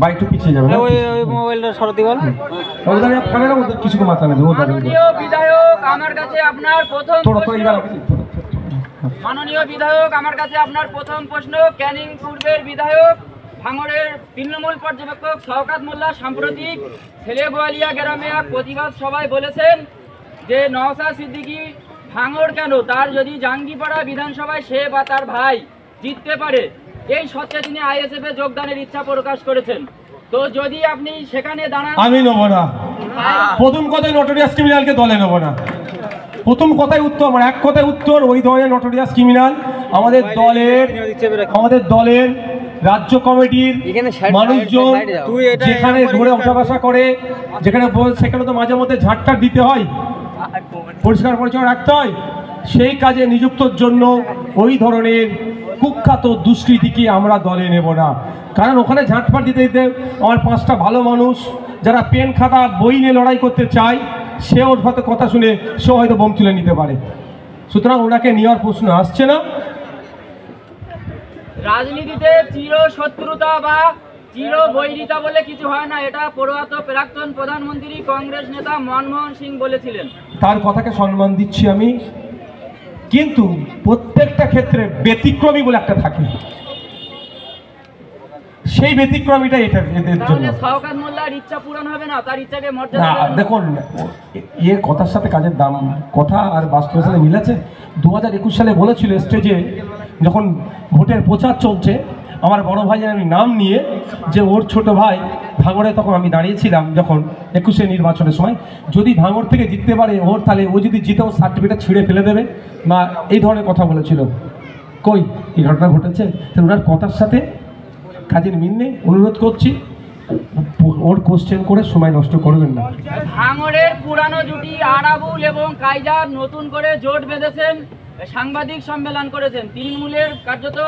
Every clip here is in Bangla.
ভাই একটু পিছিয়ে যাবে না, ওই মোবাইলটা সরাতে বল। ওদের কানে না, ওদের কিছু মাথা নেই। মাননীয় বিধায়ক, আমার কাছে আপনার প্রথম মাননীয় বিধায়ক, আমার কাছে আপনার প্রথম প্রশ্ন। ক্যানিং পূর্বের বিধায়ক ভাঙড়ের তৃণমূল পর্যবেক্ষক শওকত মোল্লা সাম্প্রতিক ছেলেগোয়ালিয়া গ্রামে এক প্রতিবাদ সভায় বলেছেন যে নওশাদ সিদ্দিকী ভাঙড় কেন, তার যদি জাঙ্গিপাড়া বিধানসভায় সে বা তার ভাই জিততে পারে, এই সত্ত্বে তিনি আইএসএফ এ যোগদানের ইচ্ছা প্রকাশ করেছেন। তো যদি আপনি সেখানে দাঁড়ান, আমি নেব না। প্রথম কথাই নটোরিয়াস ক্রিমিনালকে দলে নেব না। প্রথম কথাই উত্তর, আমার এক কথায় উত্তর, ওই ধরনের নটোরিয়াস ক্রিমিনাল আমাদের দলের রাজ্য কমিটির মানুষজন যেখানে ঘুরে ওঠা বসা করে, সেখানে তো মাঝে মধ্যে ঝাঁটটাট দিতে হয়, পরিষ্কার পরিচ্ছন্ন রাখতে হয়। সেই কাজে নিযুক্তর জন্য ওই ধরনের কুখ্যাত দুষ্কৃতীকে আমরা দলে নেব না। কারণ ওখানে ঝাঁটফাট দিতে দিতে আমার 5টা ভালো মানুষ যারা পেন খাতা বই নিয়ে লড়াই করতে চায়, সে ওর সাথে কথা শুনে সে হয়তো বোম তুলে নিতে পারে। সুতরাং ওনাকে নেওয়ার প্রশ্ন আসছে না। রাজনীতিতে চির শত্রুতা বা চির বৈরিতা বলে কিছু হয় না, এটা প্রয়াত প্রাক্তন প্রধানমন্ত্রী কংগ্রেস নেতা মনমোহন সিং বলেছিলেন। তার কথাকে সম্মান দিচ্ছি আমি, কিন্তু প্রত্যেকটা ক্ষেত্রে ব্যতিক্রমী বলে একটা থাকে, সেই ব্যতিক্রমীটা এদের জন্য। শওকত মোল্লার ইচ্ছা পূরণ হবে না, তার ইচ্ছাকে মর্যাদা দেখুন, এর কথার সাথে কাজের দাম, কথা আর বাস্তবের সাথে মিলেছে। 2021 সালে বলেছিল স্টেজে, যখন ভোটের প্রচার চলছে, আমার বড় ভাইয়ের আমি নাম নিয়ে, যে ওর ছোট ভাই ভাঙড়ে, তখন আমি দাঁড়িয়েছিলাম যখন 21 নির্বাচনের সময়, যদি ভাঙড় থেকে জিততে পারে ওর, তাহলে ও যদি জিতে ওর সার্টিফিকেট ছিঁড়ে ফেলে দেবে, বা এই ধরনের কথা বলেছিল। কই এই ঘটনা ঘটেছে? তাহলে ওনার কথার সাথে কাজের মিল নেই। অনুরোধ করছি, ওর কোশ্চেন করে সময় নষ্ট করবেন না। ভাঙড়ের পুরানো জুটি আরাবুল এবং কাইজার নতুন করে জোট বেঁধেছেন, সাংবাদিক সম্মেলন করেছেন। তৃণমূলের কার্যত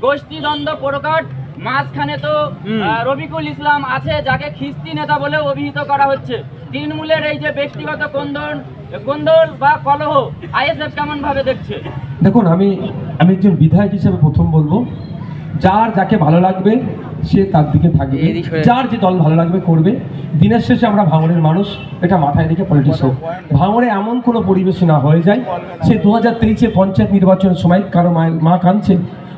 গোষ্ঠী দ্বন্দ্ব প্রকাট, মাঝখানে তো রবিকুল ইসলাম আছে, যাকে খিস্তি নেতা বলে অভিহিত করা হচ্ছে। তৃণমূলের এই যে ব্যক্তিগত কোন্দল বা কলহ, আইএসএফ কেমন ভাবে দেখছে? দেখুন, আমি একজন বিধায়ক হিসেবে প্রথম বলবো, যার যাকে ভালো লাগবে সে তার দিকে থাকবে, যার যে দল ভালো লাগবে করবে। দিনের শেষে আমরা ভাঙড়ের মানুষ, এটা মাথায় রেখে পলিটিক্স হোক। ভাঙড়ে এমন কোনো পরিবেশ না হয়ে যায়, সে 2023-এ পঞ্চায়েত নির্বাচনের সময় কারো মা কাঁদছে,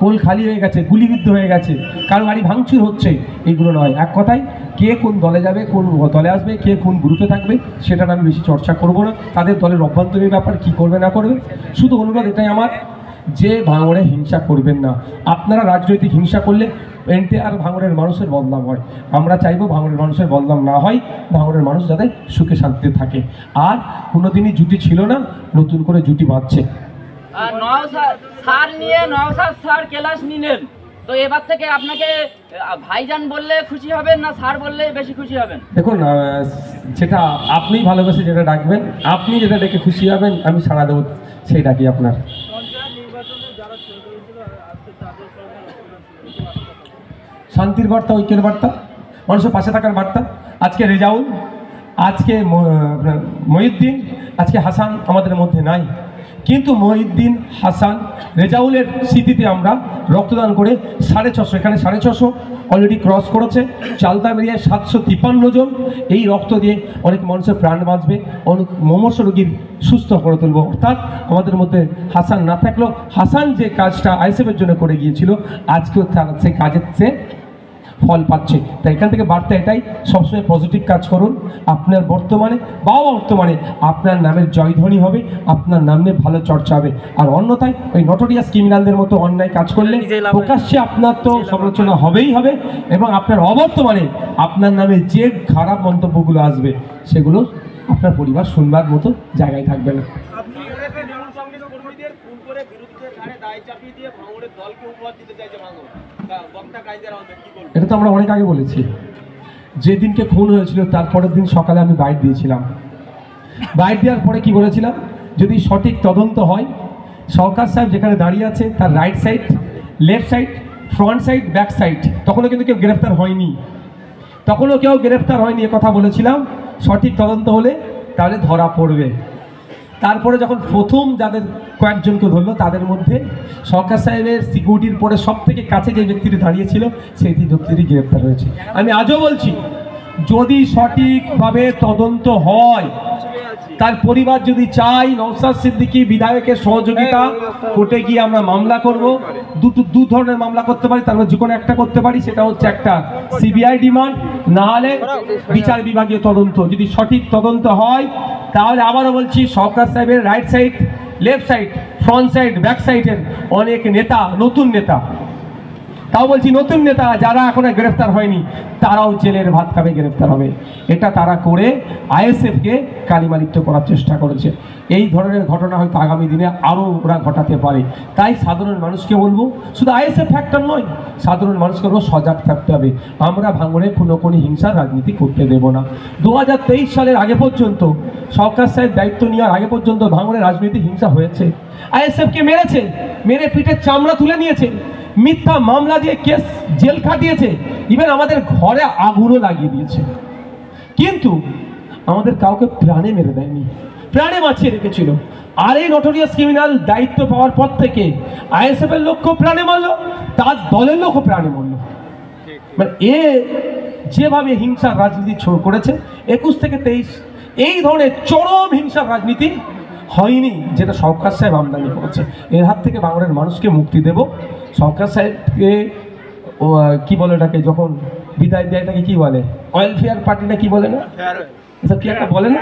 কোল খালি হয়ে গেছে, গুলিবিদ্ধ হয়ে গেছে, কারো গাড়ি ভাঙচুর হচ্ছে, এইগুলো নয়। এক কথায়, কে কোন দলে যাবে, কোন দলে আসবে, কে কোন গ্রুপে থাকবে, সেটা আমি বেশি চর্চা করব না। তাদের দলের অভ্যন্তরীণ ব্যাপার কী করবে না করবে, শুধু অনুরোধ এটাই আমার, যে ভাঙড়ে হিংসা করবেন না। আপনারা রাজনৈতিক হিংসা করলে এনটিআর ভাঙড়ের মানুষের বদনাম হয়। আমরা চাইবো ভাঙড়ের মানুষের বদনাম না হয়, ভাঙড়ের মানুষ যাতে সুখে শান্তিতে থাকে। আর কোনোদিনই জুটি ছিল না, নতুন করে জুটি বাঁধছে। স্যার নিয়ে নওশাদ স্যার ক্লাস নিলেন, তো এবার থেকে আপনাকে ভাইজান বললে খুশি হবেন না স্যার বললে বেশি খুশি হবেন? দেখুন, সেটা আপনি ভালোবেসে যেটা ডাকবেন, আপনি যেটা ডেকে খুশি হবেন, আমি সাড়া দেবো সেই ডাকি আপনার। শান্তির বার্তা, ঐক্যের বার্তা, মানুষের পাশে থাকার বার্তা। আজকে রেজাউল, আজকে মহিউদ্দিন, আজকে হাসান আমাদের মধ্যে নাই, কিন্তু মহিউদ্দিন, হাসান, রেজাউলের স্মৃতিতে আমরা রক্তদান করে 650, এখানে 650 অলরেডি ক্রস করেছে। চালতা এরিয়ায় 753 জন। এই রক্ত দিয়ে অনেক মানুষের প্রাণ বাঁচবে, অনেক মুমূর্ষু রোগীর সুস্থ করে তুলব। অর্থাৎ আমাদের মধ্যে হাসান না থাকলেও, হাসান যে কাজটা আইএসএফের জন্য করে গিয়েছিল, আজকেও সেই কাজের সে ফল পাচ্ছে। তাই এখান থেকে বার্তা এটাই, সবসময় পজিটিভ কাজ করুন। আপনার বর্তমানে আপনার নামের জয়ধ্বনি হবে, আপনার নামে ভালো চর্চা হবে। আর অন্যথায় ওই নটোরিয়াস ক্রিমিনালদের মতো অন্যায় কাজ করলে প্রকাশ্যে আপনার তো সমালোচনা হবেই হবে, এবং আপনার অবর্তমানে আপনার নামে যে খারাপ মন্তব্যগুলো আসবে, সেগুলো আপনার পরিবার শুনবার মতো জায়গায় থাকবে না। এটা তো আমরা অনেক আগে বলেছি। যেদিনকে খুন হয়েছিল তারপরের দিন সকালে আমি বাইট দিয়েছিলাম। বাইট দেওয়ার পরে কি বলেছিলাম, যদি সঠিক তদন্ত হয়, সরকার সাহেব যেখানে দাঁড়িয়ে আছে তার right side, left side, front side, back side, তখনও কিন্তু কেউ গ্রেফতার হয়নি, এ কথা বলেছিলাম। সঠিক তদন্ত হলে তাহলে ধরা পড়বে। তারপরে যখন প্রথম যাদের কয়েকজনকে ধরলো তাদের মধ্যে সরকার সাহেবের সিকিউরিটির পরে সব থেকে কাছে যে ব্যক্তিটি দাঁড়িয়েছিল সেই ব্যক্তিটি গ্রেপ্তার হয়েছে। আমি আজও বলছি, যদি সঠিকভাবে তদন্ত হয়, তার পরিবার যদি চাই নওশাদ সিদ্দিকী বিধায়কের সহযোগিতা, কোর্টে গিয়ে আমরা মামলা করব। দু ধরনের মামলা করতে পারি, তার মধ্যে যে কোনো একটা করতে পারি। সেটা হচ্ছে একটা সিবিআই ডিমান্ড, না হলে বিচার বিভাগীয় তদন্ত। যদি সঠিক তদন্ত হয় তাহলে আবারও বলছি, সরকার সাহেবের right side, left side, front side, back সাইডের অনেক নেতা, নতুন নেতা, তাও বলছি নতুন নেতা যারা এখনো গ্রেফতার হয়নি, তারাও জেলের ভাত খাবে, গ্রেফতার হবে। এটা তারা করে আইএসএফকে কালিমালিপ্ত করার চেষ্টা করেছে। এই ধরনের ঘটনা হয়তো আগামী দিনে আরও ওরা ঘটাতে পারে। তাই সাধারণ মানুষকে বলবো, শুধু আইএসএফ ফ্যাক্টর নয়, সাধারণ মানুষকে বলবো সজাগ থাকতে হবে। আমরা ভাঙড়ে কোনো হিংসার রাজনীতি করতে দেব না। 2023 সালের আগে পর্যন্ত, সরকার সাহেব দায়িত্ব নেওয়ার আগে পর্যন্ত ভাঙড়ে রাজনীতি হিংসা হয়েছে। আইএসএফকে মেরেছে, মেরে পিঠের চামড়া তুলে নিয়েছে, মিথ্যা মামলা দিয়ে কেস জেল খাটিয়েছে, ইভেন আমাদের ঘরে আগুনও লাগিয়ে দিয়েছে। কিন্তু আমাদের কাউকে প্রাণে মেরে দেয়নি, প্রাণে বাঁচিয়ে রেখেছিল। আর এই নটোরিয়াস ক্রিমিনাল দায়িত্ব পাওয়ার পর থেকে আইএসএফ এর লোককেও প্রাণে মারলো, তার দলের লোকও প্রাণে মারলো। মানে এ যেভাবে হিংসার রাজনীতি করেছে 21 থেকে 23, এই ধরনের চরম হিংসার রাজনীতি হয়নি যেটা সরকার সাহেব আমদানি করেছে। এর হাত থেকে বাংলার মানুষকে মুক্তি দেব। সরকার সাহেবকে কি বলে এটাকে, যখন বিদায় দেয় এটাকে কি বলে, ওয়েলফেয়ার পার্টিটা কি বলে না, এসব কি একটা বলে না,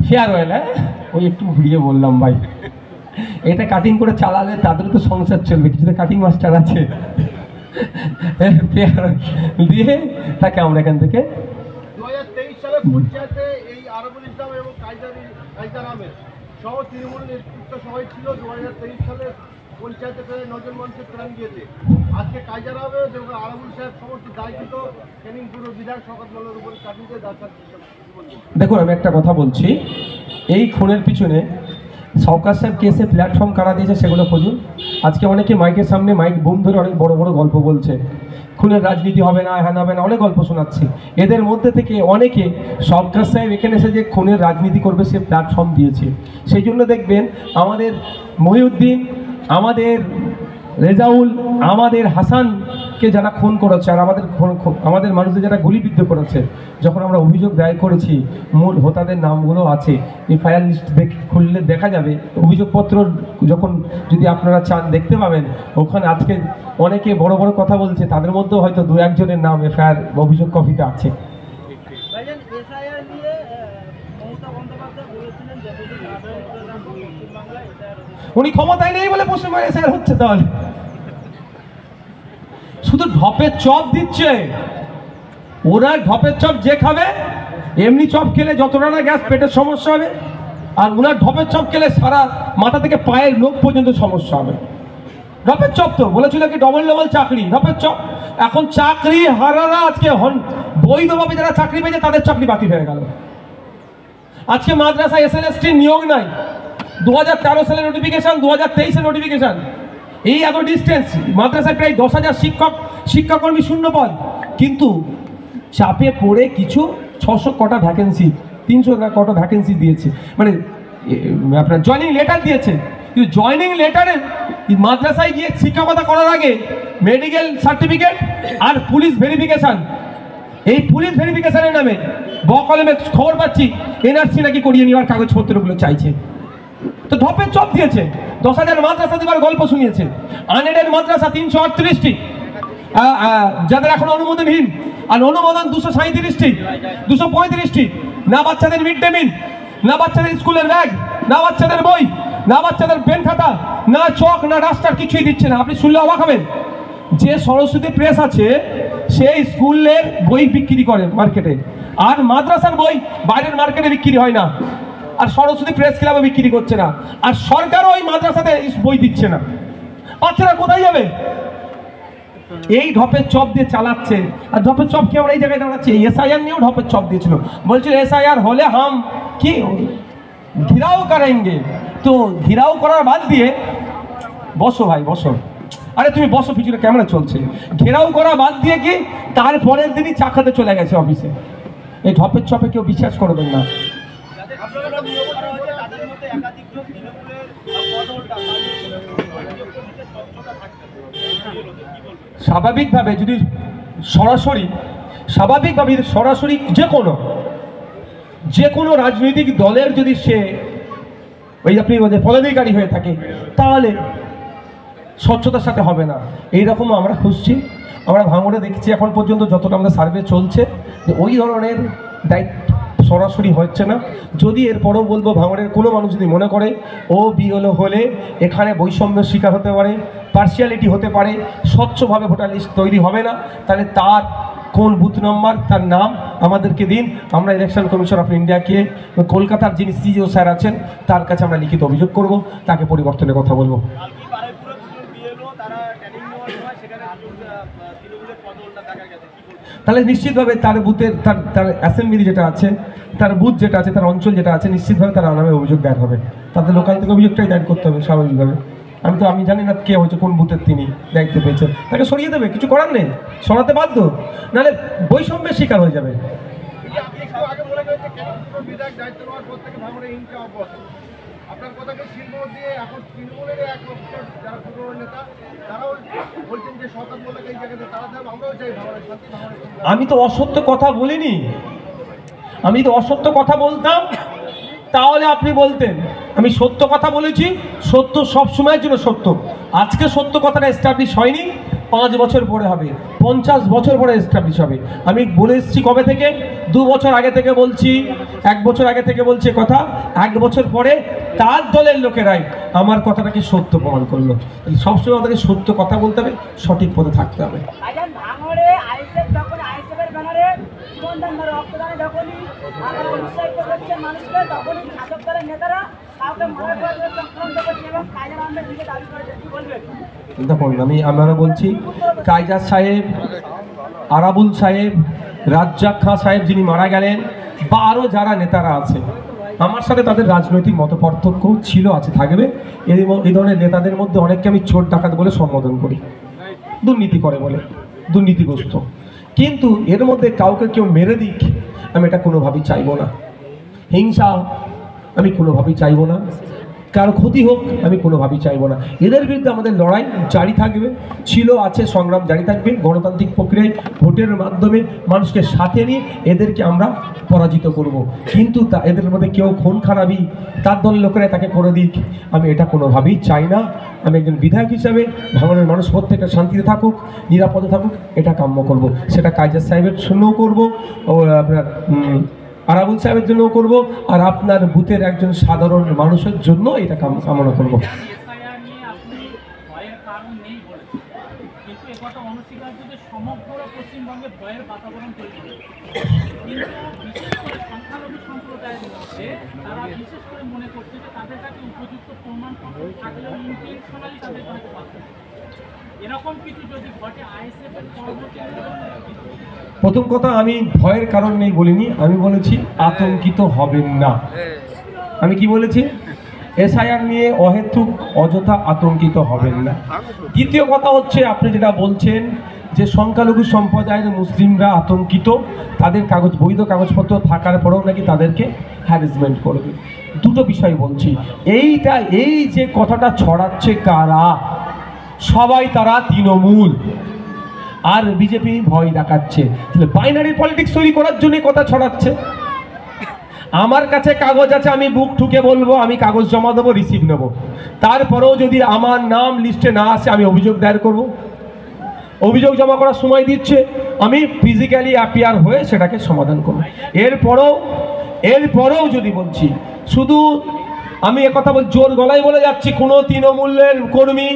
ফেয়ার ওয়েল। হ্যাঁ, ওই একটু ঘুরিয়ে বললাম ভাই। এটা কাটিং করে চালালে তাদের তো সংসার চলবে, কিছু কাটিং মাস্টার আছে। দিয়ে তাকে আমরা এখান থেকে 2023 সালে পঞ্চায়েতে এই আরবুল ইসলাম এবং কাইজার আহমেদ সহ তৃণমূল নেতৃত্ব সবাই ছিল। 2023 সালে পঞ্চায়েতে প্রায় 9 জন মানুষের প্রাণ গিয়েছে। আজকে কাইজার আহমেদ এবং আরবুল সাহেব সমস্ত দায়িত্ব ক্যানিং পূর্ব বিধায়ক শওকত মোল্লার উপর চাপিয়ে দিয়ে। দেখুন, আমি একটা কথা বলছি, এই খুনের পিছনে সরকার সাহেব কেসে প্ল্যাটফর্ম কারা দিয়েছে সেগুলো খুঁজুন। আজকে অনেকে মাইকের সামনে মাইক বুম ধরে অনেক বড় বড় গল্প বলছে, খুনের রাজনীতি হবে না, হ্যাঁ হবে না, অনেক গল্প শোনাচ্ছে। এদের মধ্যে থেকে অনেকে সরকার সাহেব এখানে এসে যে খুনের রাজনীতি করবে সে প্ল্যাটফর্ম দিয়েছে। সেই জন্য দেখবেন আমাদের মহিউদ্দিন, আমাদের রেজাউল, আমাদের হাসানকে যারা খুন করেছে, আর আমাদের মানুষদের যারা গুলিবিদ্ধ করেছে, যখন আমরা অভিযোগ দায়ের করেছি, মূল হোতাদের নামগুলো আছে। এফআইআর লিস্ট খুললে দেখা যাবে, অভিযোগপত্র যখন যদি আপনারা চান দেখতে পাবেন। ওখানে আজকে অনেকে বড় বড় কথা বলছে, তাদের মধ্যেও হয়তো 2-1 জনের নাম এফআইআর অভিযোগ কপিতে আছে। উনি ক্ষমতায় নেই বলে পশ্চিমবঙ্গে এসআইআর হচ্ছে। তাহলে শুধু ঢপের চপ দিচ্ছে ওরা। ঢপের চপ যে খাবে, এমনি চপ খেলে যতটা না গ্যাস পেটের সমস্যা হবে, আর ওনার ঢপের চপ খেলে সারা মাথা থেকে পায়ের লোক পর্যন্ত সমস্যা হবে। ঢপের চপ তো বলেছিল কি ডবল চাকরি, ঢপের চপ। এখন চাকরি হারারা আজকে বৈধভাবে যারা চাকরি পেয়েছে তাদের চাকরি বাতিল হয়ে গেল। আজকে মাদ্রাসা এসএলএসটি নিয়োগ নাই, 2013 সালের নোটিফিকেশন, 2023-এর নোটিফিকেশন। এই এত ডিস্টেন্স, মাদ্রাসায় প্রায় 10,000 শিক্ষাকর্মী শূন্য পদ, কিন্তু চাপে পড়ে কিছু 600 কটা ভ্যাকেন্সি, 300 কটা ভ্যাকেন্সি দিয়েছে, মানে আপনার জয়নিং লেটার দিয়েছে। কিন্তু জয়নিং লেটারে মাদ্রাসায় গিয়ে শিক্ষকতা করার আগে মেডিকেল সার্টিফিকেট আর পুলিশ ভেরিফিকেশান, এই পুলিশ ভেরিফিকেশানের নামে বকলমে খবর পাচ্ছি এনআরসি নাকি করিয়ে নেওয়ার কাগজপত্রগুলো চাইছে। তো ঢপের চপ দিয়েছে। 10,000 মাদ্রাসা দেবার গল্প শুনিয়েছে। আনএডেড মাদ্রাসা 338টি, যাদের এখন অনুমোদনহীন, আর অনুমোদন 237টি, 235টি। না বাচ্চাদের মিড ডে মিল, না বাচ্চাদের স্কুলের ব্যাগ, না বাচ্চাদের বই, না বাচ্চাদের পেন খাতা, না চক, না ডাস্টার, কিছুই দিচ্ছে না। আপনি শুনলে অবাক হবেন, যে সরস্বতী প্রেস আছে সেই স্কুলের বই বিক্রি করে মার্কেটে, আর মাদ্রাসার বই বাইরের মার্কেটে বিক্রি হয় না, আর সরস্বতী প্রেস ক্লাবে বিক্রি করছে না, আর সরকারও ওই মাদ্রাসাতে বই দিচ্ছে না। বাচ্চারা কোথায় যাবে? এই ঢপের চপ দিয়ে চালাচ্ছে। আর ঢপের চপ কি আমরা এই জায়গায় দাঁড়াচ্ছি? এসআইআর নিয়েও ঢপের চপ দিয়েছিল, বলছিল এসআইআর হলে হাম কি ঘিরাও করেঙ্গে। তো ঘিরাও করার বাদ দিয়ে, বসো ভাই বসো, আরে তুমি বসো, পিছনে ক্যামেরা চলছে। ঘেরাও করা বাদ দিয়ে কি তারপরের দিনই চা খেতে চলে গেছে অফিসে। এই ঢপের চপে কেউ বিশ্বাস করবেন না। স্বাভাবিকভাবে যদি সরাসরি যে কোনো রাজনৈতিক দলের যদি সে ওই আপনি পদাধিকারী হয়ে থাকে, তাহলে স্বচ্ছতার সাথে হবে না। এইরকম আমরা খুঁজছি। আমরা ভাঙড়ে দেখছি এখন পর্যন্ত যতটা আমাদের সার্ভে চলছে যে ওই ধরনের দায়িত্ব সরাসরি হচ্ছে না। যদি এরপরও বলবো, ভাঙড়ের কোনো মানুষ যদি মনে করে ও বিএলও হলে এখানে বৈষম্যের শিকার হতে পারে, পার্সিয়ালিটি হতে পারে, স্বচ্ছভাবে ভোটার লিস্ট তৈরি হবে না, তাহলে তার কোন বুথ নম্বর, তার নাম আমাদেরকে দিন। আমরা ইলেকশন কমিশন অফ ইন্ডিয়াকে, কলকাতার যিনি সিইও স্যার আছেন তার কাছে আমরা লিখিত অভিযোগ করব, তাকে পরিবর্তনের কথা বলবো। তাহলে নিশ্চিতভাবে তার বুথের তার অ্যাসেম্বলি যেটা আছে, তার বুথ যেটা আছে, তার অঞ্চল যেটা আছে, নিশ্চিতভাবে তার নামে অভিযোগ দায়ের হবে। তাদের লোকাল থেকে অভিযোগটাই দায়ের করতে হবে স্বাভাবিকভাবে। আমি জানি না কে হয়েছে, কোন বুথের তিনি দায়িত্ব পেয়েছেন, তাকে সরিয়ে দেবে, কিছু করার নেই, সরাতে বাধ্য, নাহলে বৈষম্যের শিকার হয়ে যাবে। আপনার কথাকে শিল্প দিয়ে এখন তৃণমূলের এক যারা পুরনো নেতা তারাও বলছেন যে শওকত মোল্লাকে এই জায়গাতে তারা দেব, আমরাও চাই ভাঙড়ের শান্তি, ভাঙড়ের। আমি তো অসত্য কথা বলিনি। আমি তো অসত্য কথা বলতাম তাহলে আপনি বলতেন। আমি সত্য কথা বলেছি, সত্য সব সময়ের জন্য সত্য। আজকে সত্য কথাটা এস্টাবলিশ হয়নি, 5 বছর পরে হবে, 50 বছর পরে এস্টাবলিশ হবে। আমি বলে এসেছি কবে থেকে, 2 বছর আগে থেকে বলছি, 1 বছর আগে থেকে বলছি কথা। 1 বছর পরে তার দলের লোকেরাই আমার কথাটাকে সত্য প্রমাণ করলো। সবসময় আমাদেরকে সত্য কথা বলতে হবে, সঠিক পথে থাকতে হবে। ভাঙড়ে আইএসএফ যখন আইএসএফের ব্যানারে জীবনদান রক্তদানে যখনই উৎসাহিত করছে মানুষকে, তখনই শাসক দলের নেতারা কাউকে মনে করে চক্রান্ত করছে এবং কাজের আহমেদ দিকে দাবি করেছে। কি বলবেন? দেখুন, আমরা বলছি কাইজার সাহেব, আরাবুল সাহেব, রাজ্জাক খাঁ সাহেব যিনি মারা গেলেন, বা আরও যারা নেতারা আছে, আমার সাথে তাদের রাজনৈতিক মতপার্থক্য ছিল, আছে, থাকবে। এই ধরনের নেতাদের মধ্যে অনেককে আমি চোর ডাকাত বলে সম্বোধন করি, দুর্নীতি করে বলে, দুর্নীতিগ্রস্ত। কিন্তু এর মধ্যে কাউকে কেউ মেরে দিক, আমি এটা কোনোভাবেই চাইবো না। হিংসা আমি কোনোভাবেই চাইবো না, কারো ক্ষতি হোক আমি কোনোভাবেই চাইবো না। এদের বিরুদ্ধে আমাদের লড়াই জারি থাকবে, ছিল, আছে, সংগ্রাম জারি থাকবে। গণতান্ত্রিক প্রক্রিয়ায় ভোটের মাধ্যমে মানুষকে সাথে নিয়ে এদেরকে আমরা পরাজিত করব। কিন্তু এদের মধ্যে কেউ খুন খারাপি তার দলের লোকেরা তাকে করে দিক, আমি এটা কোনোভাবেই চাই না। আমি একজন বিধায়ক হিসাবে ভাঙড়ের মানুষ প্রত্যেকটা শান্তিতে থাকুক, নিরাপদে থাকুক, এটা কাম্য করব। সেটা কাইজার সাহেবের জন্যও করবো, ও আপনার আরাবুল সাহেবের জন্যও করবো, আর আপনার বুথের একজন সাধারণ মানুষের জন্য এটা কামনা করবো। এসআইআর নিয়ে আপনি ভয়ের কারণ নেই বলেছেন, কিন্তু একথা অনস্বীকার্য যে সমগ্র পশ্চিমবঙ্গে ভয়ের বাতাবরণ তৈরি হয়েছে। কিন্তু বিশেষ করে সংখ্যালঘু সম্প্রদায়ের মধ্যে তারা বিশেষ করে মনে করছে যে তাদের কাছে উপযুক্ত প্রমাণপত্র থাকলেও ইন্টেনশনালি তাদের কাছে পাচ্ছে। এরকম কিছু যদি ঘটে আইএসএফ এর পরবর্তী প্রথম কথা, আমি ভয়ের কারণ নেই বলিনি, আমি বলেছি আতঙ্কিত হবেন না। আমি কি বলেছি? এসআইআর নিয়ে অহেতুক অযথা আতঙ্কিত হবেন না। দ্বিতীয় কথা হচ্ছে, আপনি যেটা বলছেন যে সংখ্যালঘু সম্প্রদায়ের মুসলিমরা আতঙ্কিত, তাদের বৈধ কাগজপত্র থাকার পরেও নাকি তাদেরকে হ্যারাসমেন্ট করবে। দুটো বিষয় বলছি। এই যে কথাটা ছড়াচ্ছে কারা, সবাই তারা তৃণমূল আর বিজেপি ভয় দেখাচ্ছে। তাহলে বাইনারি পলিটিক্স তৈরি করার জন্য কথা ছড়াচ্ছে। আমার কাছে কাগজ আছে, আমি বুক ঠুকে বলবো, আমি কাগজ জমা দেবো, রিসিভ নেবো। তারপরেও যদি আমার নাম লিস্টে না আসে, আমি অভিযোগ দায়ের করব। অভিযোগ জমা করার সময় দিচ্ছে, আমি ফিজিক্যালি অ্যাপিয়ার হয়ে সেটাকে সমাধান করব। এরপরেও যদি বলছি, শুধু আমি একথা জোর গলায় বলে যাচ্ছি, কোনো তৃণমূলের কর্মী